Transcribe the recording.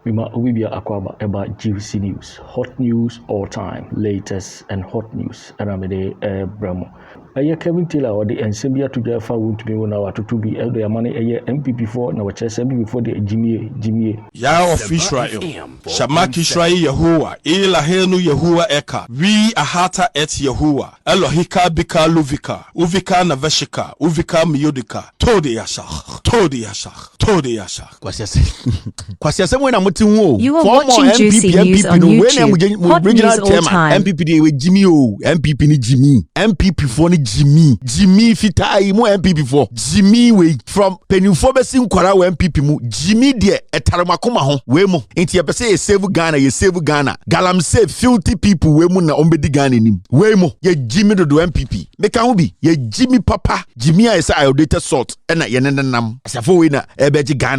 Mima Obibia Akwaba about GVC News. Hot news all time, latest and hot news. Aramede Bramo. Aya Kevin Taylor or the Ensembia to Jaffa Wontumi when our to be elder money a NPP for now before the Gyemiii. Ya of Israel. Shamak Israel Yahuwah. Elahenu Yahuwah Eka. We ahata et Yahuwah. Elohika bika luvika. Uvika naveshika. Uvika miyodika. Tode yashach. Tode yashach. Tode yashach. Kwasiase when I'm you are watching Juicy News on YouTube. Hot news all time. MPP with Gyemiii. MPP ni Gyemiii. MPP for ni Gyemiii. Gyemiii fitai mo MPP for. Gyemiii we from penufobesi nkwara we MPP mu. Gyemiii de etaramakoma ho we mo. Enti ye pese ye save Ghana. Galamsey filthy people we mo na ombedi Ghana nim. We mo ye Gyemiii do MPP. Meka ho bi ye Gyemiii papa. Gyemiii a isa iodate salt na ye nenenam. Asafo we na ebeji Ghana.